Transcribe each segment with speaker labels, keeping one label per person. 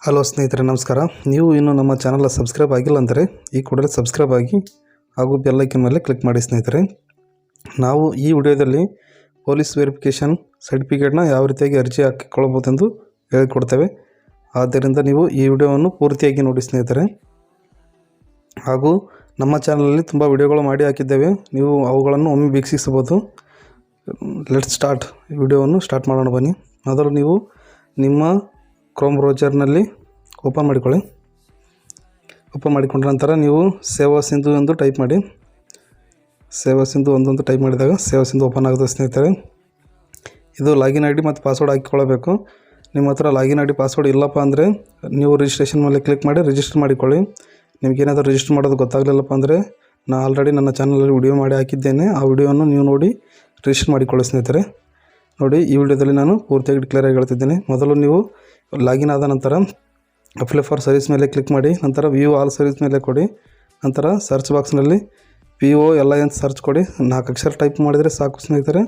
Speaker 1: Hello ಸ್ನೇಹಿತರೆ, ನಮಸ್ಕಾರ. ನೀವು ಇನ್ನೂ ನಮ್ಮ ಚಾನಲ್ ಸಬ್ಸ್ಕ್ರೈಬ್ ಆಗಿಲ್ಲ ಅಂದರೆ ಈ ಕೂಡಲೇ ಸಬ್ಸ್ಕ್ರೈಬ್ ಆಗಿ ಹಾಗೂ ಬೆಲ್ ಐಕಾನ್ ಮೇಲೆ ಕ್ಲಿಕ್ ಮಾಡಿ. ಸ್ನೇಹಿತರೆ, ನಾವು ಈ ವಿಡಿಯೋದಲ್ಲಿ ಪೊಲೀಸ್ ವೆರಿಫಿಕೇಷನ್ ಸರ್ಟಿಫಿಕೇಟ್ನ ಯಾವ ರೀತಿಯಾಗಿ ಅರ್ಜಿ ಹಾಕಿಕೊಳ್ಳಬಹುದೆಂದು ಹೇಳಿಕೊಡ್ತೇವೆ. ಆದ್ದರಿಂದ ನೀವು ಈ ವಿಡಿಯೋವನ್ನು ಪೂರ್ತಿಯಾಗಿ ನೋಡಿ ಸ್ನೇಹಿತರೆ. ಹಾಗೂ ನಮ್ಮ ಚಾನಲಲ್ಲಿ ತುಂಬ ವಿಡಿಯೋಗಳು ಮಾಡಿ ಹಾಕಿದ್ದೇವೆ, ನೀವು ಅವುಗಳನ್ನು ಒಮ್ಮೆ ವೀಕ್ಷಿಸಬಹುದು. Let's start. ವಿಡಿಯೋವನ್ನು ಸ್ಟಾರ್ಟ್ ಮಾಡೋಣ ಬನ್ನಿ. ಮೊದಲು ನೀವು ನಿಮ್ಮ ಕ್ರೋಮ್ ಬ್ರೌಸರ್ನಲ್ಲಿ ಓಪನ್ ಮಾಡಿಕೊಳ್ಳಿ. ಓಪನ್ ಮಾಡಿಕೊಂಡ ನಂತರ ನೀವು ಸೇವಾ ಸಿಂಧು ಎಂದು ಟೈಪ್ ಮಾಡಿ. ಸೇವಾ ಸಿಂಧು ಒಂದೊಂದು ಟೈಪ್ ಮಾಡಿದಾಗ ಸೇವಾ ಸಿಂಧು ಓಪನ್ ಆಗುತ್ತೆ ಸ್ನೇಹಿತರೆ. ಇದು ಲಾಗಿನ್ ಐ ಡಿ ಮತ್ತು ಪಾಸ್ವರ್ಡ್ ಹಾಕಿಕೊಳ್ಳಬೇಕು. ನಿಮ್ಮ ಹತ್ರ ಲಾಗಿನ್ ಐ ಡಿ ಪಾಸ್ವರ್ಡ್ ಇಲ್ಲಪ್ಪ ಅಂದರೆ ನೀವು ರಿಜಿಸ್ಟ್ರೇಷನ್ ಮೇಲೆ ಕ್ಲಿಕ್ ಮಾಡಿ ರಿಜಿಸ್ಟರ್ ಮಾಡಿಕೊಳ್ಳಿ. ನಿಮಗೇನಾದರೂ ರಿಜಿಸ್ಟರ್ ಮಾಡೋದು ಗೊತ್ತಾಗಲಿಲ್ಲಪ್ಪ ಅಂದರೆ ನಾನು ಆಲ್ರೆಡಿ ನನ್ನ ಚಾನಲಲ್ಲಿ ವಿಡಿಯೋ ಮಾಡಿ ಹಾಕಿದ್ದೇನೆ. ಆ ವಿಡಿಯೋವನ್ನು ನೀವು ನೋಡಿ ರಿಜಿಸ್ಟರ್ ಮಾಡಿಕೊಳ್ಳಿ ಸ್ನೇಹಿತರೆ. ನೋಡಿ, ಈ ವಿಡಿಯೋದಲ್ಲಿ ನಾನು ಪೂರ್ತಿಯಾಗಿ ಕ್ಲಿಯರಾಗಿ ಹೇಳ್ತಿದ್ದೇನೆ. ಮೊದಲು ನೀವು ಲಾಗಿನ್ ಆದ ನಂತರ ಅಪ್ಲೈ ಫಾರ್ ಸರ್ವಿಸ್ ಮೇಲೆ ಕ್ಲಿಕ್ ಮಾಡಿ. ನಂತರ ವ್ಯೂ ಆಲ್ ಸರ್ವಿಸ್ ಮೇಲೆ ಕೊಡಿ. ನಂತರ ಸರ್ಚ್ ಬಾಕ್ಸ್ನಲ್ಲಿ POLI ಅಂತ ಸರ್ಚ್ ಕೊಡಿ. 4 ಅಕ್ಷರ ಟೈಪ್ ಮಾಡಿದರೆ ಸಾಕು ಸ್ನೇಹಿತರೆ,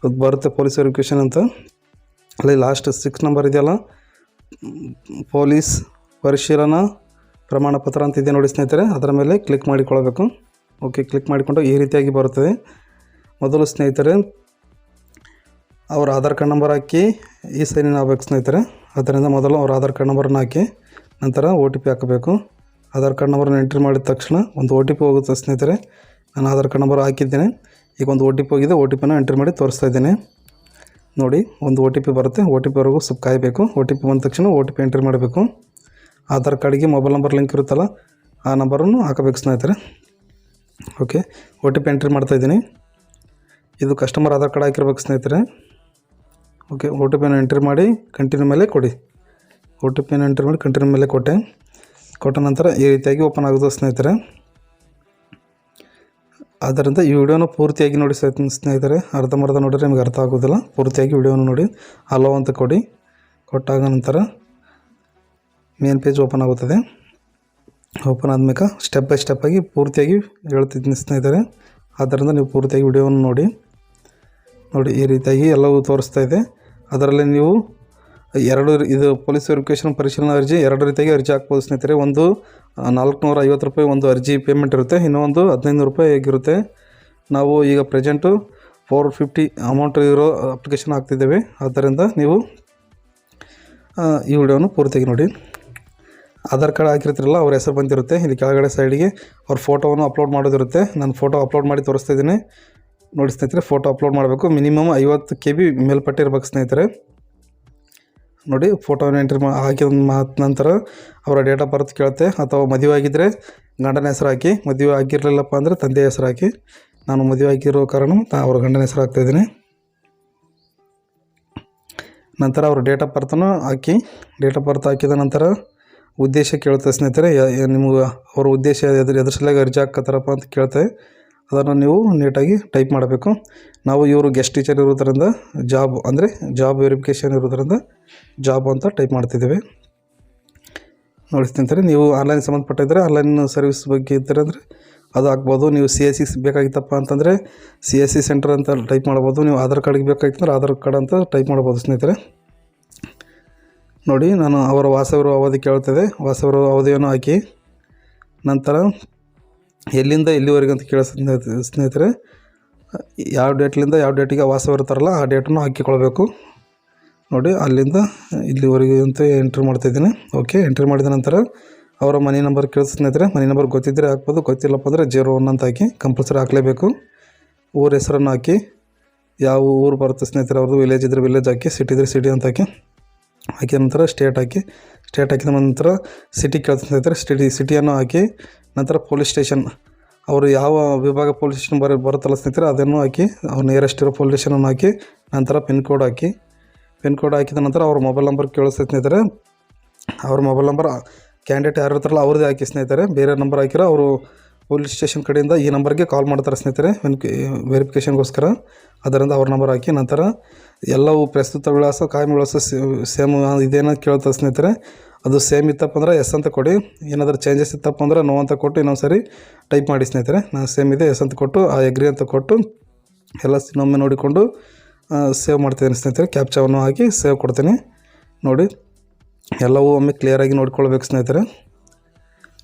Speaker 1: ಅದು ಬರುತ್ತೆ ಪೊಲೀಸ್ ವೆರಿಫಿಕೇಷನ್ ಅಂತ. ಅಲ್ಲಿ ಲಾಸ್ಟ್ 6 ನಂಬರ್ ಇದೆಯಲ್ಲ, ಪೊಲೀಸ್ ಪರಿಶೀಲನಾ ಪ್ರಮಾಣ ಪತ್ರ ಅಂತ ಇದೆ ನೋಡಿ ಸ್ನೇಹಿತರೆ, ಅದರ ಮೇಲೆ ಕ್ಲಿಕ್ ಮಾಡಿಕೊಳ್ಳಬೇಕು. ಓಕೆ, ಕ್ಲಿಕ್ ಮಾಡಿಕೊಂಡು ಈ ರೀತಿಯಾಗಿ ಬರುತ್ತದೆ. ಮೊದಲು ಸ್ನೇಹಿತರೆ ಅವ್ರ ಆಧಾರ್ ಕಾರ್ಡ್ ನಂಬರ್ ಹಾಕಿ ಈ ಸೈನ್ ಇನ್ ಆಗಬೇಕು ಸ್ನೇಹಿತರೆ. ಅದರಿಂದ ಮೊದಲು ಅವ್ರ ಆಧಾರ್ ಕಾರ್ಡ್ ನಂಬರನ್ನು ಹಾಕಿ ನಂತರ OTP ಹಾಕಬೇಕು. ಆಧಾರ್ ಕಾರ್ಡ್ ನಂಬರನ್ನು ಎಂಟ್ರಿ ಮಾಡಿದ ತಕ್ಷಣ ಒಂದು OTP ಹೋಗುತ್ತೆ ಸ್ನೇಹಿತರೆ. ನಾನು ಆಧಾರ್ ಕಾರ್ಡ್ ನಂಬರ್ ಹಾಕಿದ್ದೇನೆ. ಈಗ ಒಂದು OTP ಹೋಗಿದೆ. OTPನ ಎಂಟ್ರಿ ಮಾಡಿ ತೋರಿಸ್ತಾ ಇದ್ದೇನೆ. ನೋಡಿ, ಒಂದು OTP ಬರುತ್ತೆ. OTP ವರೆಗೂ ಸ್ವಲ್ಪ ಕಾಯಬೇಕು. OTP ಬಂದ ತಕ್ಷಣ OTP ಎಂಟ್ರಿ ಮಾಡಬೇಕು. ಆಧಾರ್ ಕಾರ್ಡಿಗೆ ಮೊಬೈಲ್ ನಂಬರ್ ಲಿಂಕ್ ಇರುತ್ತಲ್ಲ, ಆ ನಂಬರನ್ನು ಹಾಕಬೇಕು ಸ್ನೇಹಿತರೆ. ಓಕೆ, OTP ಎಂಟ್ರಿ ಮಾಡ್ತಾಯಿದ್ದೀನಿ. ಇದು ಕಸ್ಟಮರ್ ಆಧಾರ್ ಕಾರ್ಡ್ ಹಾಕಿರ್ಬೇಕು ಸ್ನೇಹಿತರೆ. ಓಕೆ, OTPನ ಎಂಟ್ರಿ ಮಾಡಿ ಕಂಟಿನ್ಯೂ ಮೇಲೆ ಕೊಡಿ. OTPನ ಎಂಟ್ರಿ ಮಾಡಿ ಕಂಟಿನ್ಯೂ ಮೇಲೆ ಕೊಟ್ಟ ನಂತರ ಈ ರೀತಿಯಾಗಿ ಓಪನ್ ಆಗೋದು ಸ್ನೇಹಿತರೆ. ಆದ್ದರಿಂದ ಈ ವಿಡಿಯೋನ ಪೂರ್ತಿಯಾಗಿ ನೋಡಿ ಸ್ನೇಹಿತರೆ. ಅರ್ಧಂಬರ್ಧ ನೋಡಿದರೆ ನಿಮಗೆ ಅರ್ಥ ಆಗೋದಿಲ್ಲ. ಪೂರ್ತಿಯಾಗಿ ವಿಡಿಯೋನ ನೋಡಿ. ಅಲೋ ಅಂತ ಕೊಡಿ. ಕೊಟ್ಟಾಗ ನಂತರ ಮೇನ್ ಪೇಜ್ ಓಪನ್ ಆಗುತ್ತದೆ. ಓಪನ್ ಆದಮೇಲೆ ಸ್ಟೆಪ್ ಬೈ ಸ್ಟೆಪ್ ಆಗಿ ಪೂರ್ತಿಯಾಗಿ ಹೇಳ್ತಿದ್ದೀನಿ ಸ್ನೇಹಿತರೆ. ಆದ್ದರಿಂದ ನೀವು ಪೂರ್ತಿಯಾಗಿ ವಿಡಿಯೋವನ್ನು ನೋಡಿ. ಈ ರೀತಿಯಾಗಿ ಎಲ್ಲವೂ ತೋರಿಸ್ತಾ ಇದೆ. ಅದರಲ್ಲಿ ನೀವು ಇದು ಪೊಲೀಸ್ ವೆರಿಫಿಕೇಷನ್ ಪರಿಶೀಲನಾ ಅರ್ಜಿ 2 ರೀತಿಯಾಗಿ ಅರ್ಜಿ ಹಾಕ್ಬೋದು ಸ್ನೇಹಿತರೆ. ಒಂದು 450 ರೂಪಾಯಿ ಒಂದು ಅರ್ಜಿ ಪೇಮೆಂಟ್ ಇರುತ್ತೆ, ಇನ್ನೊಂದು 1500 ರೂಪಾಯಿ ಹೇಗಿರುತ್ತೆ. ನಾವು ಈಗ ಪ್ರೆಸೆಂಟು 450 ಅಮೌಂಟ್ ಇರೋ ಅಪ್ಲಿಕೇಶನ್ ಹಾಕ್ತಿದ್ದೇವೆ. ಆದ್ದರಿಂದ ನೀವು ಈ ವಿಡಿಯೋನ ಪೂರ್ತಿಯಾಗಿ ನೋಡಿ. ಆಧಾರ್ ಕಾರ್ಡ್ ಹಾಕಿರ್ತೀರಲ್ಲ, ಅವ್ರ ಹೆಸರು ಬಂದಿರುತ್ತೆ. ಇಲ್ಲಿ ಕೆಳಗಡೆ ಸೈಡಿಗೆ ಅವ್ರ ಫೋಟೋವನ್ನು ಅಪ್ಲೋಡ್ ಮಾಡೋದಿರುತ್ತೆ. ನಾನು ಫೋಟೋ ಅಪ್ಲೋಡ್ ಮಾಡಿ ತೋರಿಸ್ತಾ ಇದ್ದೀನಿ ನೋಡಿ ಸ್ನೇಹಿತರೆ. ಫೋಟೋ ಅಪ್ಲೋಡ್ ಮಾಡಬೇಕು. ಮಿನಿಮಮ್ 50 KB ಮೇಲ್ಪಟ್ಟೆ ಇರ್ಬೇಕು ಸ್ನೇಹಿತರೆ. ನೋಡಿ, ಫೋಟೋನ ಎಂಟ್ರಿ ಹಾಕಿದ ನಂತರ ಅವರ ಡೇಟ್ ಆಫ್ ಬರ್ತ್ ಕೇಳುತ್ತೆ. ಅಥವಾ ಮದುವೆ ಆಗಿದ್ದರೆ ಗಂಡನ ಹೆಸರು ಹಾಕಿ, ಮದುವೆ ಆಗಿರಲಿಲ್ಲಪ್ಪ ಅಂದರೆ ತಂದೆಯ ಹೆಸರು ಹಾಕಿ. ನಾನು ಮದುವೆ ಆಗಿರೋ ಕಾರಣ ಅವ್ರ ಗಂಡನ ಹೆಸರು ಹಾಕ್ತಾಯಿದ್ದೀನಿ. ನಂತರ ಅವ್ರ ಡೇಟ್ ಆಫ್ ಬರ್ತನ್ನು ಹಾಕಿ. ಡೇಟ್ ಆಫ್ ಬರ್ತ್ ಹಾಕಿದ ನಂತರ ಉದ್ದೇಶ ಕೇಳ್ತೇವೆ ಸ್ನೇಹಿತರೆ. ನಿಮ್ಗೆ ಅವ್ರ ಉದ್ದೇಶ ಎದ್ರ ಸಲುವಾಗಿ ಅರ್ಜಿ ಹಾಕತ್ತಾರಪ್ಪ ಅಂತ ಕೇಳ್ತೇವೆ. ಅದನ್ನು ನೀವು ನೀಟಾಗಿ ಟೈಪ್ ಮಾಡಬೇಕು. ನಾವು ಇವರು ಗೆಸ್ಟ್ ಟೀಚರ್ ಇರೋದರಿಂದ ಜಾಬ್ ವೆರಿಫಿಕೇಷನ್ ಇರೋದರಿಂದ ಜಾಬ್ ಅಂತ ಟೈಪ್ ಮಾಡ್ತಿದ್ದೇವೆ ನೋಡಿ ಸ್ನೇಹಿತರೆ. ನೀವು ಆನ್ಲೈನ್ ಸಂಬಂಧಪಟ್ಟಿದ್ದರೆ ಆನ್ಲೈನ್ ಸರ್ವಿಸ್ ಬಗ್ಗೆ ಇದ್ದರೆ ಅಂದರೆ ಅದು ಹಾಕ್ಬೋದು. ನೀವು CSC ಬೇಕಾಗಿತ್ತಪ್ಪ ಅಂತಂದರೆ CSC ಸೆಂಟರ್ ಅಂತ ಟೈಪ್ ಮಾಡ್ಬೋದು. ನೀವು ಆಧಾರ್ ಕಾರ್ಡಿಗೆ ಬೇಕಾಗಿತ್ತಂದ್ರೆ ಆಧಾರ್ ಕಾರ್ಡ್ ಅಂತ ಟೈಪ್ ಮಾಡ್ಬೋದು ಸ್ನೇಹಿತರೆ. ನೋಡಿ, ನಾನು ಅವರ ವಾಸವಿರುವ ಅವಧಿ ಕೇಳ್ತಿದೆ. ವಾಸವಿರುವ ಅವಧಿಯನ್ನು ಹಾಕಿ ನಂತರ ಎಲ್ಲಿಂದ ಎಲ್ಲಿವರೆಗೆ ಅಂತ ಕೇಳ ಸ್ನೇಹಿತರೆ. ಯಾವ ಡೇಟ್ಲಿಂದ ಯಾವ ಡೇಟಿಗೆ ವಾಸವಿರ್ತಾರಲ್ಲ ಆ ಡೇಟನ್ನು ಹಾಕಿಕೊಳ್ಬೇಕು. ನೋಡಿ, ಅಲ್ಲಿಂದ ಇಲ್ಲಿವರೆಗೆ ಅಂತ ಎಂಟ್ರಿ ಮಾಡ್ತಾಯಿದ್ದೀನಿ. ಓಕೆ, ಎಂಟ್ರಿ ಮಾಡಿದ ನಂತರ ಅವರ ಮನೆ ನಂಬರ್ ಕೇಳಿಸ್ ಸ್ನೇಹಿತರೆ. ಮನೆ ನಂಬರ್ ಗೊತ್ತಿದ್ದರೆ ಹಾಕ್ಬೋದು, ಗೊತ್ತಿಲ್ಲಪ್ಪ ಅಂದರೆ 01 ಅಂತ ಹಾಕಿ ಕಂಪಲ್ಸರಿ ಹಾಕಲೇಬೇಕು. ಊರ ಹೆಸರನ್ನು ಹಾಕಿ, ಯಾವ ಊರು ಬರುತ್ತೆ ಸ್ನೇಹಿತರೆ ಅವ್ರದ್ದು. ವಿಲೇಜ್ ಇದ್ದರೆ ವಿಲೇಜ್ ಹಾಕಿ, ಸಿಟಿ ಇದ್ದರೆ ಸಿಟಿ ಅಂತ ಹಾಕಿದ ನಂತರ ಸ್ಟೇಟ್ ಹಾಕಿ. ಸ್ಟೇಟ್ ಹಾಕಿದ ನಂತರ ಸಿಟಿ ಕೇಳ್ತಾ ಸ್ನೇಹಿತರೆ. ಸಿಟಿಯನ್ನು ಹಾಕಿ ನಂತರ ಪೊಲೀಸ್ ಸ್ಟೇಷನ್, ಅವರು ಯಾವ ವಿಭಾಗ ಪೊಲೀಸ್ ಸ್ಟೇಷನ್ ಬರುತ್ತಲ್ಲ ಸ್ನೇಹಿತರೆ ಅದನ್ನು ಹಾಕಿ. ಅವ್ರು ನಿಯರೆಸ್ಟ್ ಇರೋ ಪೊಲೀಸ್ ಸ್ಟೇಷನನ್ನು ಹಾಕಿ ನಂತರ ಪಿನ್ ಕೋಡ್ ಹಾಕಿ. ಪಿನ್ ಕೋಡ್ ಹಾಕಿದ ನಂತರ ಅವ್ರ ಮೊಬೈಲ್ ನಂಬರ್ ಕೇಳಿಸ್ತೈತೆ ಸ್ನೇಹಿತರೆ. ಅವ್ರ ಮೊಬೈಲ್ ನಂಬರ್ ಕ್ಯಾಂಡಿಡೇಟ್ ಯಾರು ಇರ್ತಾರಲ್ಲ ಅವ್ರದ್ದೇ ಹಾಕಿ ಸ್ನೇಹಿತರೆ. ಬೇರೆ ನಂಬರ್ ಹಾಕಿರೋ ಅವರು ಪೊಲೀಸ್ ಸ್ಟೇಷನ್ ಕಡೆಯಿಂದ ಈ ನಂಬರ್ಗೆ ಕಾಲ್ ಮಾಡ್ತಾರೆ ಸ್ನೇಹಿತರೆ ವೆರಿಫಿಕೇಷನ್ಗೋಸ್ಕರ. ಅದರಿಂದ ಅವ್ರ ನಂಬರ್ ಹಾಕಿ ನಂತರ ಎಲ್ಲವೂ ಪ್ರಸ್ತುತ ವಿಳಾಸ ಕಾಯಂ ವಿಳಾಸ ಸೇಮ್ ಇದೇನೋ ಕೇಳ್ತದೆ ಸ್ನೇಹಿತರೆ. ಅದು ಸೇಮ್ ಇತ್ತಪ್ಪ ಅಂದರೆ ಎಸ್ ಅಂತ ಕೊಡಿ. ಏನಾದರೂ ಚೇಂಜಸ್ ಇತ್ತಪ್ಪ ಅಂದರೆ ನೋ ಅಂತ ಕೊಟ್ಟು ಇನ್ನೊಂದು ಸರಿ ಟೈಪ್ ಮಾಡಿ ಸ್ನೇಹಿತರೆ. ನಾನು ಸೇಮ್ ಇದೆ ಎಸ್ ಅಂತ ಕೊಟ್ಟು ಎಗ್ರಿ ಅಂತ ಕೊಟ್ಟು ಎಲ್ಲ ಇನ್ನೊಮ್ಮೆ ನೋಡಿಕೊಂಡು ಸೇವ್ ಮಾಡ್ತಿದ್ದೀನಿ ಸ್ನೇಹಿತರೆ. ಕ್ಯಾಪ್ಚಾವನ್ನು ಹಾಕಿ ಸೇವ್ ಕೊಡ್ತೀನಿ ನೋಡಿ. ಎಲ್ಲವೂ ಒಮ್ಮೆ ಕ್ಲಿಯರಾಗಿ ನೋಡ್ಕೊಳ್ಬೇಕು ಸ್ನೇಹಿತರೆ.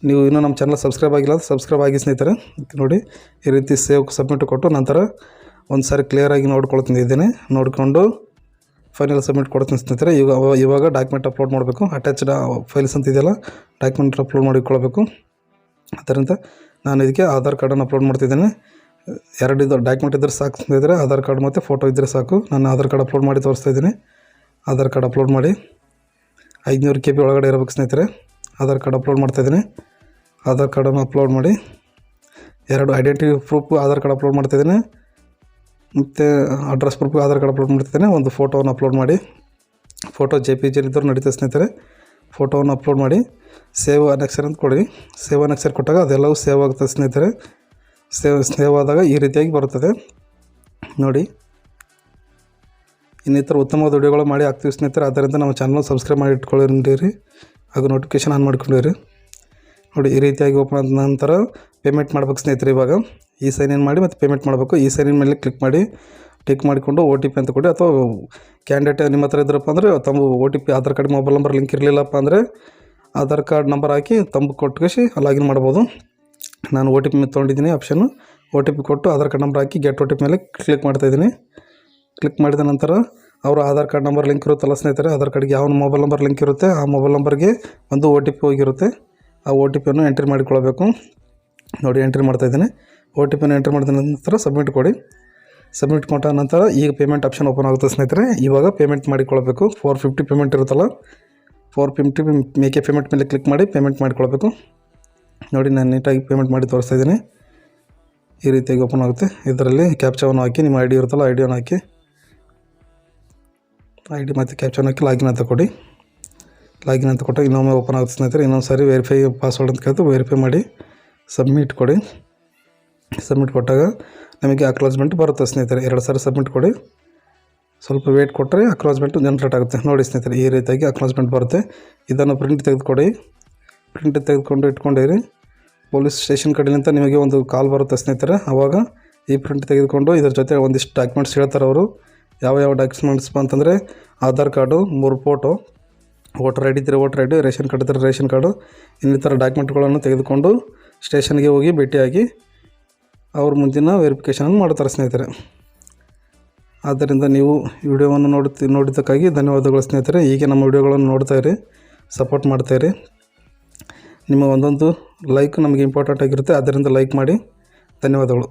Speaker 1: ನೀವು ಇನ್ನೂ ನಮ್ಮ ಚಾನಲ್ ಸಬ್ಸ್ಕ್ರೈಬ್ ಆಗಿಲ್ಲ ಸಬ್ಸ್ಕ್ರೈಬ್ ಆಗಿ ಸ್ನೇಹಿತರೆ. ನೋಡಿ ಈ ರೀತಿ ಸೇವ್ ಸಬ್ಮಿಟ್ ಕೊಟ್ಟು ನಂತರ ಒಂದು ಸಾರಿ ಕ್ಲಿಯರಾಗಿ ನೋಡ್ಕೊಳ್ತಿದ್ದೀನಿ. ನೋಡಿಕೊಂಡು ಫೈನಲ್ ಸಬ್ಮಿಟ್ ಕೊಡ್ತೀನಿ ಸ್ನೇಹಿತರೆ. ಇವಾಗ ಡಾಕ್ಯುಮೆಂಟ್ ಅಪ್ಲೋಡ್ ಮಾಡಬೇಕು. ಅಟ್ಯಾಚ್ಡ್ ಫೈಲ್ಸ್ ಅಂತ ಇದೆಯಲ್ಲ, ಡಾಕ್ಯುಮೆಂಟ್ ಅಪ್ಲೋಡ್ ಮಾಡಿಕೊಳ್ಳಬೇಕು. ಅದರಿಂದ ನಾನು ಇದಕ್ಕೆ ಆಧಾರ್ ಕಾರ್ಡನ್ನು ಅಪ್ಲೋಡ್ ಮಾಡ್ತಿದ್ದೇನೆ. 2 ಡಾಕ್ಯುಮೆಂಟ್ ಇದ್ದರೆ ಸಾಕು ಸ್ನೇಹಿತರೆ. ಆಧಾರ್ ಕಾರ್ಡ್ ಮತ್ತು ಫೋಟೋ ಇದ್ದರೆ ಸಾಕು. ನಾನು ಆಧಾರ್ ಕಾರ್ಡ್ ಅಪ್ಲೋಡ್ ಮಾಡಿ ತೋರಿಸ್ತಾ ಇದ್ದೀನಿ. ಆಧಾರ್ ಕಾರ್ಡ್ ಅಪ್ಲೋಡ್ ಮಾಡಿ 500 KB ಒಳಗಡೆ ಇರಬೇಕು ಸ್ನೇಹಿತರೆ. ಆಧಾರ್ ಕಾರ್ಡ್ ಅಪ್ಲೋಡ್ ಮಾಡ್ತಾಯಿದ್ದೀನಿ. ಆಧಾರ್ ಕಾರ್ಡನ್ನು ಅಪ್ಲೋಡ್ ಮಾಡಿ 2 identity proof Aadhaar card upload ಮಾಡ್ತಾಯಿದ್ದೀನಿ ಮತ್ತು address proof Aadhaar card upload ಮಾಡ್ತಿದ್ದೇನೆ. ಒಂದು ಫೋಟೋವನ್ನು ಅಪ್ಲೋಡ್ ಮಾಡಿ, ಫೋಟೋ JPG ಇದ್ದರೂ ನಡೀತದೆ ಸ್ನೇಹಿತರೆ. ಫೋಟೋವನ್ನು ಅಪ್ಲೋಡ್ ಮಾಡಿ ಸೇವ್ ಅನೆಕ್ಸರ್ ಅಂತ ಕೊಡಿ. ಸೇವ್ ಅನೆಕ್ಸರ್ ಕೊಟ್ಟಾಗ ಅದೆಲ್ಲವೂ ಸೇವ್ ಆಗುತ್ತೆ ಸ್ನೇಹಿತರೆ. ಸೇವ್ ಆದಾಗ ಈ ರೀತಿಯಾಗಿ ಬರುತ್ತದೆ ನೋಡಿ. ಇನ್ನಿತರ ಉತ್ತಮವಾದ ವಿಡಿಯೋಗಳು ಮಾಡಿ ಹಾಕ್ತೀವಿ ಸ್ನೇಹಿತರೆ. ಆದ್ದರಿಂದ ನಮ್ಮ ಚಾನಲ್ ಸಬ್ಸ್ಕ್ರೈಬ್ ಮಾಡಿ ಇಟ್ಕೊಂಡಿರಿ ಹಾಗೂ ನೋಟಿಫಿಕೇಷನ್ ಆನ್ ಮಾಡ್ಕೊಂಡಿರಿ. ನೋಡಿ ಈ ರೀತಿಯಾಗಿ ಓಪನ್ ಆದ ನಂತರ ಪೇಮೆಂಟ್ ಮಾಡ್ಬೇಕು ಸ್ನೇಹಿತರೆ. ಇವಾಗ ಈ ಸೈನ್ ಇನ್ ಮಾಡಿ ಮತ್ತು ಪೇಮೆಂಟ್ ಮಾಡಬೇಕು. ಈ ಸೈನ್ ಇನ್ ಮೇಲೆ ಟಿಕ್ ಮಾಡಿಕೊಂಡು OTP ಅಂತ ಕೊಡಿ. ಅಥವಾ ಕ್ಯಾಂಡಿಡೇಟ್ ನಿಮ್ಮ ಹತ್ರ ಇದ್ರಪ್ಪ ಅಂದರೆ ತಮ್ಮ OTP Aadhaar card mobile number link ಇರಲಿಲ್ಲಪ್ಪ ಅಂದರೆ ಆಧಾರ್ ಕಾರ್ಡ್ ನಂಬರ್ ಹಾಕಿ ತಮ್ಮ ಕೊಟ್ಕೇಸಿ ಲಾಗಿನ್ ಮಾಡ್ಬೋದು. ನಾನು OTP ತೊಗೊಂಡಿದ್ದೀನಿ ಆಪ್ಷನ್ನು. OTP ಕೊಟ್ಟು ಆಧಾರ್ ಕಾರ್ಡ್ ನಂಬರ್ ಹಾಕಿ ಗೆಟ್ OTP ಮೇಲೆ ಕ್ಲಿಕ್ ಮಾಡ್ತಾಯಿದ್ದೀನಿ. ಕ್ಲಿಕ್ ಮಾಡಿದ ನಂತರ ಅವರ ಆಧಾರ್ ಕಾರ್ಡ್ ನಂಬರ್ ಲಿಂಕ್ ಇರುತ್ತಲ್ಲ ಸ್ನೇಹಿತರೆ, ಆಧಾರ್ ಕಾರ್ಡ್ಗೆ ಯಾವ ಮೊಬೈಲ್ ನಂಬರ್ ಲಿಂಕ್ ಇರುತ್ತೆ ಆ ಮೊಬೈಲ್ ನಂಬರ್ಗೆ ಒಂದು OTP ಹೋಗಿರುತ್ತೆ. ಆ OTPಯನ್ನು ಎಂಟ್ರಿ ಮಾಡಿಕೊಳ್ಬೇಕು. ನೋಡಿ ಎಂಟ್ರಿ ಮಾಡ್ತಾಯಿದ್ದೀನಿ. OTPಯನ್ನು ಎಂಟ್ರಿ ಮಾಡಿದ ನಂತರ ಸಬ್ಮಿಟ್ ಕೊಡಿ. ಸಬ್ಮಿಟ್ ಕೊಟ್ಟ ನಂತರ ಈಗ ಪೇಮೆಂಟ್ ಆಪ್ಷನ್ ಓಪನ್ ಆಗುತ್ತೆ ಸ್ನೇಹಿತರೆ. ಇವಾಗ ಪೇಮೆಂಟ್ ಮಾಡಿಕೊಳ್ಬೇಕು. 450 ಪೇಮೆಂಟ್ ಇರುತ್ತಲ್ಲ, 450 ಮೇಕೆ ಪೇಮೆಂಟ್ ಮೇಲೆ ಕ್ಲಿಕ್ ಮಾಡಿ ಪೇಮೆಂಟ್ ಮಾಡಿಕೊಳ್ಬೇಕು. ನೋಡಿ ನಾನು ನೀಟಾಗಿ ಪೇಮೆಂಟ್ ಮಾಡಿ ತೋರಿಸ್ತಾ ಇದ್ದೀನಿ. ಈ ರೀತಿಯಾಗಿ ಓಪನ್ ಆಗುತ್ತೆ. ಇದರಲ್ಲಿ ಕ್ಯಾಪ್ಚಾವನ್ನು ಹಾಕಿ ನಿಮ್ಮ ID ಇರುತ್ತಲ್ಲ ಐಡಿಯನ್ನು ಹಾಕಿ ID ಮತ್ತು ಕ್ಯಾಪ್ಚಾವನ್ನು ಹಾಕಿ ಲಾಗಿನ್ ಅಂತ ಕೊಡಿ. ಲಾಗಿನ್ ಅಂತ ಕೊಟ್ಟಾಗ ಇನ್ನೊಮ್ಮೆ ಓಪನ್ ಆಗುತ್ತೆ ಸ್ನೇಹಿತರೆ. ಇನ್ನೊಂದು ಸಾರಿ ವೆರಿಫೈ ಪಾಸ್ವರ್ಡ್ ಅಂತ ಕೇಳ್ತು, ವೆರಿಫೈ ಮಾಡಿ ಸಬ್ಮಿಟ್ ಕೊಡಿ. ಸಬ್ಮಿಟ್ ಕೊಟ್ಟಾಗ ನಮಗೆ ಅಕ್ನಾಲಜ್ಮೆಂಟ್ ಬರುತ್ತೆ ಸ್ನೇಹಿತರೆ. 2 ಸಾರಿ ಸಬ್ಮಿಟ್ ಕೊಡಿ. ಸ್ವಲ್ಪ ವೇಟ್ ಕೊಟ್ಟರೆ ಅಕ್ನಾಲಜ್ಮೆಂಟು ಜನರೇಟ್ ಆಗುತ್ತೆ. ನೋಡಿ ಸ್ನೇಹಿತರೆ ಈ ರೀತಿಯಾಗಿ ಅಕ್ನಾಲಜ್ಮೆಂಟ್ ಬರುತ್ತೆ. ಇದನ್ನು ಪ್ರಿಂಟ್ ತೆಗೆದುಕೊಡಿ. ಪ್ರಿಂಟ್ ತೆಗೆದುಕೊಂಡು ಇಟ್ಕೊಂಡಿರಿ. ಪೊಲೀಸ್ ಸ್ಟೇಷನ್ ಕಡೆಯಿಂದ ನಿಮಗೆ ಒಂದು ಕಾಲ್ ಬರುತ್ತೆ ಸ್ನೇಹಿತರೆ. ಆವಾಗ ಈ ಪ್ರಿಂಟ್ ತೆಗೆದುಕೊಂಡು ಇದರ ಜೊತೆ ಒಂದಿಷ್ಟು ಡಾಕ್ಯುಮೆಂಟ್ಸ್ ಹೇಳ್ತಾರೆ ಅವರು. ಯಾವ ಡಾಕ್ಯುಮೆಂಟ್ಸ್ ಅಂತಂದರೆ Aadhaar card, 3 photo, voter ID ಇದ್ದರೆ ವೋಟರ್ ID, ರೇಷನ್ ಕಾರ್ಡ್ ಇದ್ದರೆ ರೇಷನ್ ಕಾರ್ಡು, ಇನ್ನಿತರ ಡಾಕ್ಯುಮೆಂಟ್ಗಳನ್ನು ತೆಗೆದುಕೊಂಡು ಸ್ಟೇಷನ್ಗೆ ಹೋಗಿ ಭೇಟಿಯಾಗಿ ಅವ್ರ ಮುಂದಿನ ವೆರಿಫಿಕೇಷನನ್ನು ಮಾಡ್ತಾರೆ ಸ್ನೇಹಿತರೆ. ಆದ್ದರಿಂದ ನೀವು ವಿಡಿಯೋವನ್ನು ನೋಡಿದ್ದಕ್ಕಾಗಿ ಧನ್ಯವಾದಗಳು ಸ್ನೇಹಿತರೆ. ಹೀಗೆ ನಮ್ಮ ವಿಡಿಯೋಗಳನ್ನು ನೋಡ್ತಾಯಿರಿ, ಸಪೋರ್ಟ್ ಮಾಡ್ತಾಯಿರಿ. ನಿಮ್ಮ ಒಂದೊಂದು ಲೈಕ್ ನಮಗೆ ಇಂಪಾರ್ಟೆಂಟ್ ಆಗಿರುತ್ತೆ. ಆದ್ದರಿಂದ ಲೈಕ್ ಮಾಡಿ. ಧನ್ಯವಾದಗಳು.